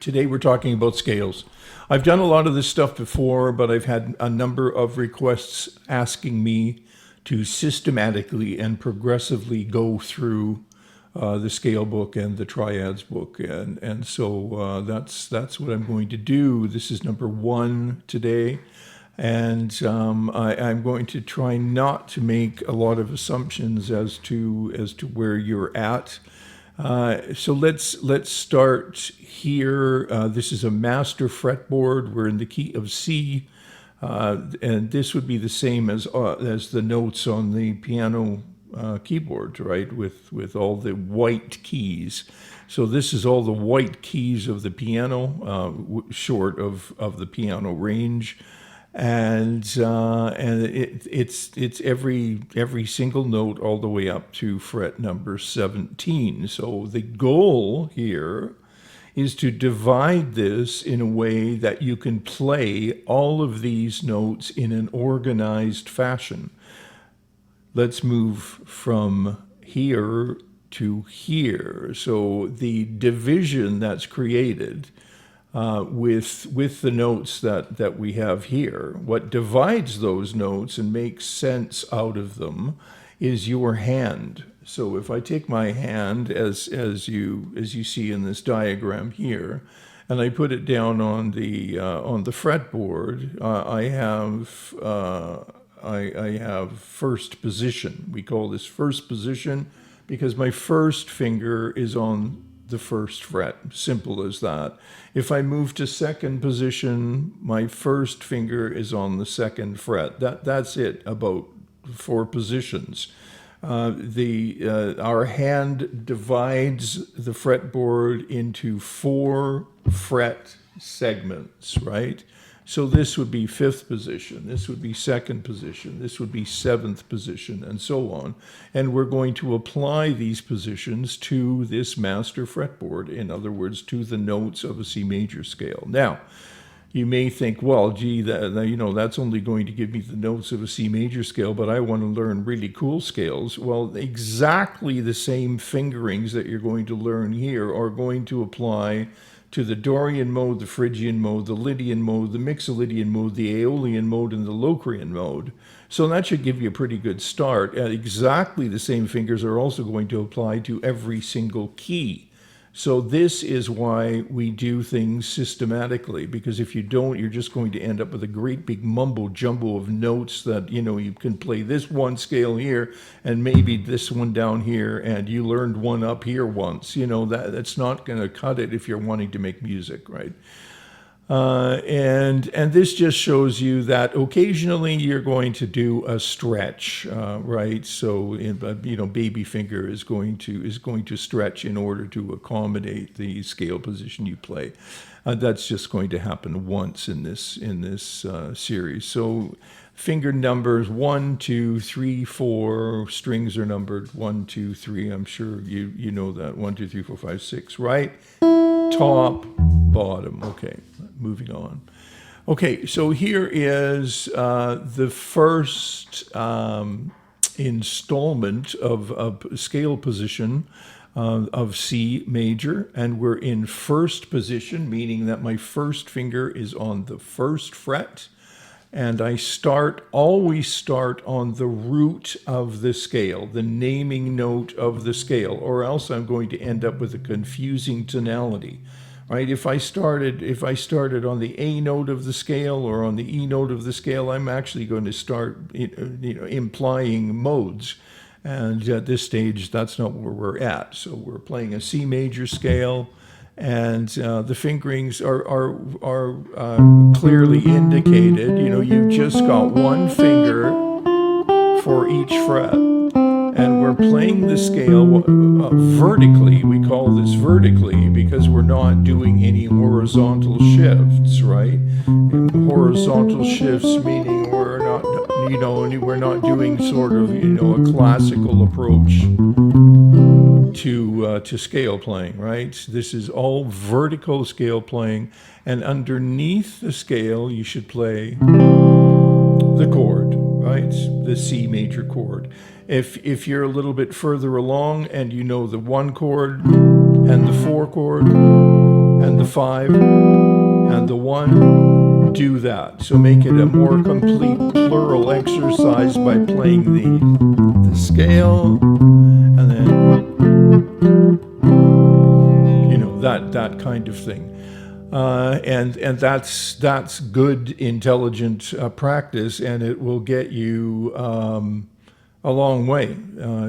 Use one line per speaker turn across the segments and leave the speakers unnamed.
Today we're talking about scales. I've done a lot of this stuff before, but I've had a number of requests asking me to systematically and progressively go through the scale book and the triads book, and so that's what I'm going to do. This is number 1 today, and I'm going to try not to make a lot of assumptions as to where you're at. So let's start here. This is a master fretboard. We're in the key of C, and this would be the same as the notes on the piano keyboard, right? With all the white keys. So this is all the white keys of the piano, short of the piano range. And it's every single note all the way up to fret number 17. So the goal here is to divide this in a way that you can play all of these notes in an organized fashion. Let's move from here to here. So the division that's created with the notes that we have here, what divides those notes and makes sense out of them is your hand. So if I take my hand as you see in this diagram here, and I put it down on the fretboard, I have first position. We call this first position because my first finger is on the first fret. Simple as that. If I move to second position, my first finger is on the second fret. That's it about 4 positions. Our hand divides the fretboard into 4 fret segments, right? So this would be 5th position, this would be 2nd position, this would be 7th position, and so on. And we're going to apply these positions to this master fretboard, in other words, to the notes of a C major scale. Now, you may think, well, gee, that's only going to give me the notes of a C major scale, but I want to learn really cool scales. Well, exactly the same fingerings that you're going to learn here are going to apply to the Dorian mode, the Phrygian mode, the Lydian mode, the Mixolydian mode, the Aeolian mode, and the Locrian mode. So that should give you a pretty good start. Exactly the same fingers are also going to apply to every single key. So this is why we do things systematically, because if you don't, you're just going to end up with a great big mumbo jumbo of notes that, you can play this one scale here and maybe this one down here, and you learned one up here once. That's not going to cut it if you're wanting to make music, right? And this just shows you that occasionally you're going to do a stretch, right? So, baby finger is going to stretch in order to accommodate the scale position you play. That's just going to happen once in this series. So, finger numbers 1, 2, 3, 4. Strings are numbered 1, 2, 3. I'm sure you know that 1, 2, 3, 4, 5, 6. Right? Top, bottom. Okay, moving on. Okay, so here is the first installment of scale position of C major, and we're in first position, meaning that my first finger is on the first fret, and I always start on the root of the scale, the naming note of the scale, or else I'm going to end up with a confusing tonality, right? If I started on the A note of the scale or on the E note of the scale, I'm actually going to start, implying modes. And at this stage, that's not where we're at. So we're playing a C major scale, and the fingerings are clearly indicated. You've just got one finger for each fret, and we're playing the scale vertically. We call this vertically because we're not doing any horizontal shifts, right? Horizontal shifts meaning we're not doing sort of a classical approach to scale playing, right? This is all vertical scale playing, and underneath the scale you should play the chord, right? The C major chord. If you're a little bit further along and you know the 1 chord and the 4 chord and the 5 and the 1. Do that. So make it a more complete plural exercise by playing the scale, and then, you know, that kind of thing. And that's good, intelligent practice, and it will get you a long way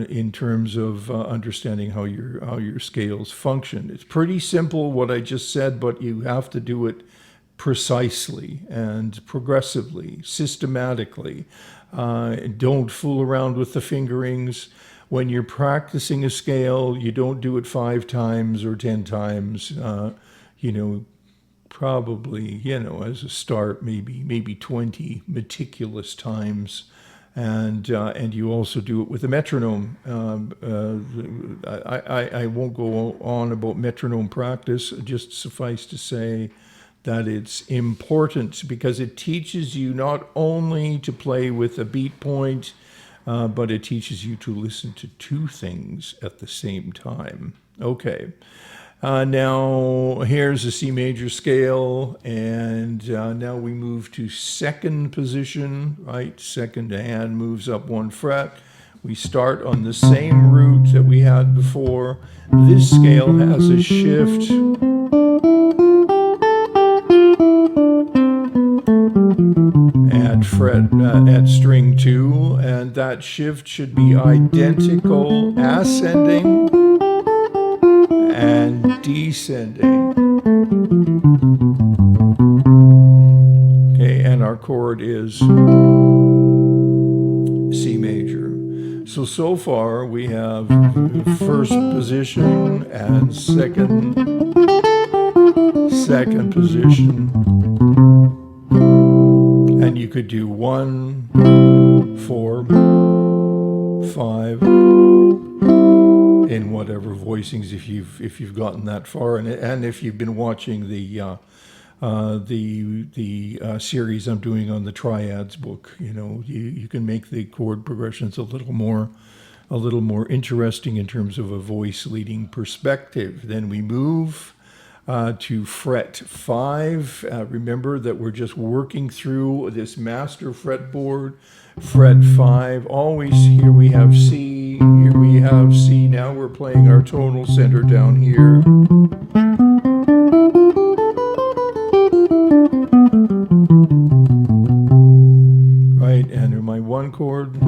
in terms of understanding how your scales function. It's pretty simple what I just said, but you have to do it precisely and progressively, systematically. Don't fool around with the fingerings. When you're practicing a scale, you don't do it 5 times or 10 times. You know, probably, you know, as a start, maybe 20 meticulous times. And you also do it with a metronome. I won't go on about metronome practice. Just suffice to say that it's important because it teaches you not only to play with a beat point, but it teaches you to listen to 2 things at the same time. Okay. Now here's a C major scale, and now we move to second position, right? Second hand moves up 1 fret. We start on the same route that we had before. This scale has a shift at string 2, and that shift should be identical, ascending and descending. Okay, and our chord is C major. So far we have first position and second position. And you could do 1, 4, 5 in whatever voicings if you've gotten that far, and if you've been watching the series I'm doing on the triads book, you know, you can make the chord progressions a little more interesting in terms of a voice leading perspective. Then we move to fret 5. Remember that we're just working through this master fretboard. Fret 5. Always here we have C. Here we have C. Now we're playing our tonal center down here. Right, and my 1 chord,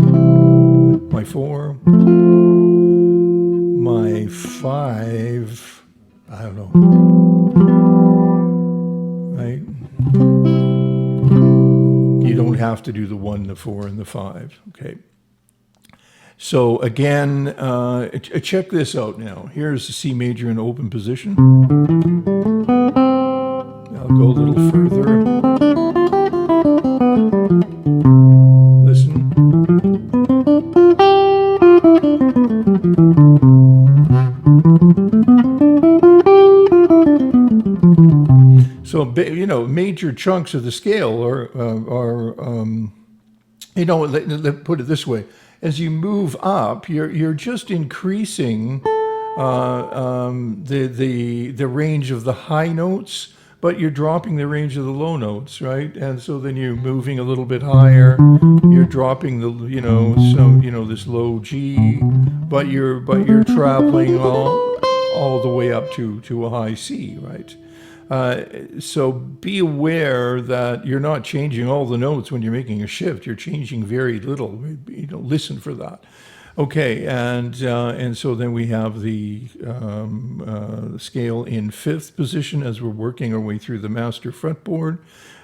my 4, my 5. I don't know. Right? You don't have to do the 1, the 4, and the 5. Okay. So again, check this out now. Here's the C major in open position. I'll go a little further. Listen. So, you know, major chunks of the scale are you know, let's put it this way. As you move up, you're just increasing the range of the high notes, but you're dropping the range of the low notes, right? And so then you're moving a little bit higher. You're dropping the, you know, this low G, but you're traveling all the way up to a high C, right? So be aware that you're not changing all the notes when you're making a shift. You're changing very little. You know, listen for that. Okay, and so then we have the scale in 5th position as we're working our way through the master fretboard.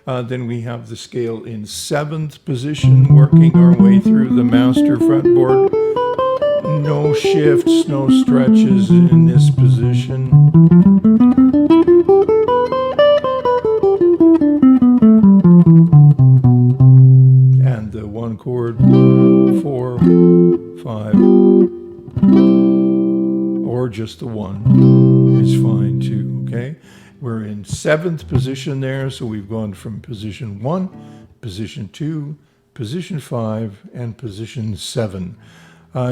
Then we have the scale in 7th position, working our way through the master fretboard. No shifts, no stretches in this position. And the 1 chord, 4, 5, or just the 1 is fine too, okay? We're in 7th position there, so we've gone from position 1, position 2, position 5, and position 7.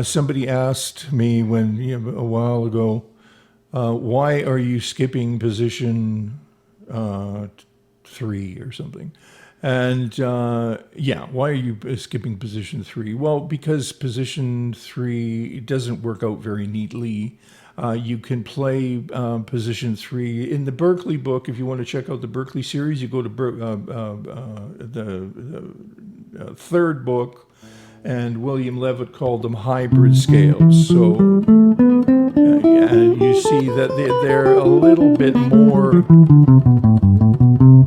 Somebody asked me a while ago, Why are you skipping position 3 or something? And yeah, why are you skipping position 3? Well, because position 3 doesn't work out very neatly. You can play position 3 in the Berkeley book. If you want to check out the Berkeley series, you go to the third book, and William Levitt called them hybrid scales. So and you see that they're a little bit more.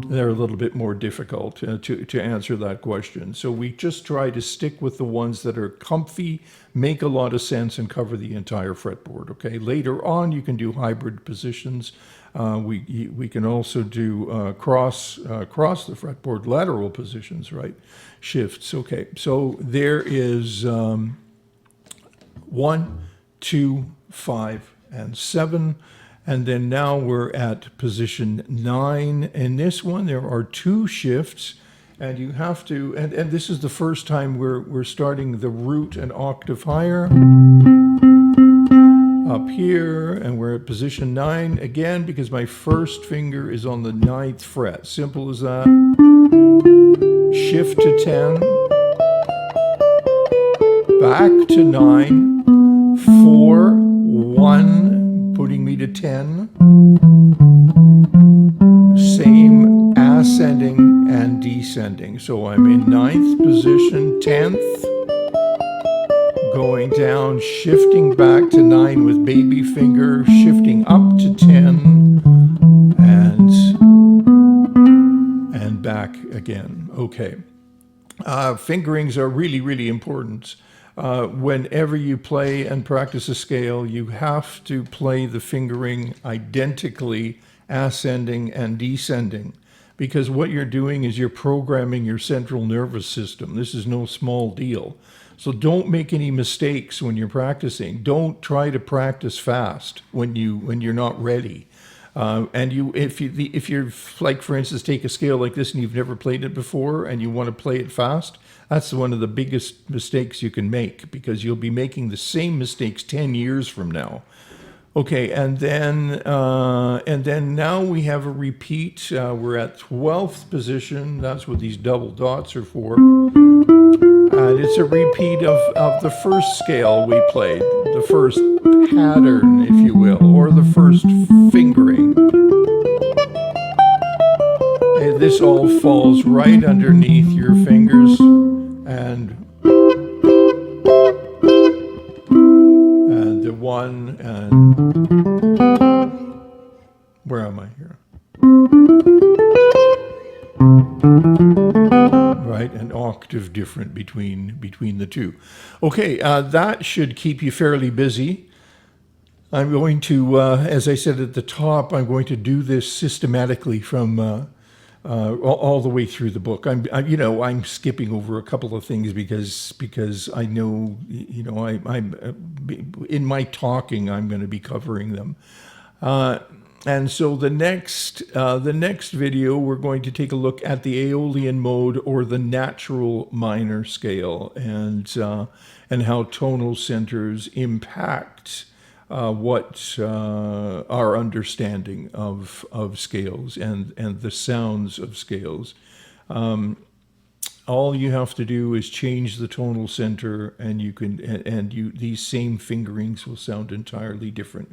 They're a little bit more difficult to answer that question. So we just try to stick with the ones that are comfy, make a lot of sense, and cover the entire fretboard. Okay. Later on, you can do hybrid positions. We can also do cross the fretboard lateral positions, right? Shifts. Okay. So there is 1, 2, 5, and 7. And then now we're at position 9. In this one, there are 2 shifts, and you have to, and this is the first time we're starting the root an octave higher up here, and we're at position 9 again because my first finger is on the 9th fret. Simple as that. Shift to 10, back to 9, 4, 1, putting me to 10. Same ascending and descending. So I'm in 9th position, 10th, going down, shifting back to 9 with baby finger, shifting up to 10, and back again. Okay. Fingerings are really, really important. Whenever you play and practice a scale, you have to play the fingering identically, ascending and descending, because what you're doing is you're programming your central nervous system. This is no small deal. So don't make any mistakes when you're practicing. Don't try to practice fast when you're not ready. And if you're like, for instance, take a scale like this and you've never played it before and you want to play it fast, that's one of the biggest mistakes you can make, because you'll be making the same mistakes 10 years from now. Okay, and then now we have a repeat. We're at 12th position. That's what these double dots are for. And it's a repeat of the first scale we played, the first pattern, if you will, or the first fingering. And this all falls right underneath your fingers, and the 1, and where am I here? Right, an octave different between the 2. Okay, that should keep you fairly busy. I'm going to, as I said at the top, I'm going to do this systematically from all the way through the book. I'm skipping over a couple of things because I know, I'm in my talking, I'm going to be covering them. And so the next video, we're going to take a look at the Aeolian mode, or the natural minor scale, and how tonal centers impact what our understanding of scales and the sounds of scales. All you have to do is change the tonal center, and these same fingerings will sound entirely different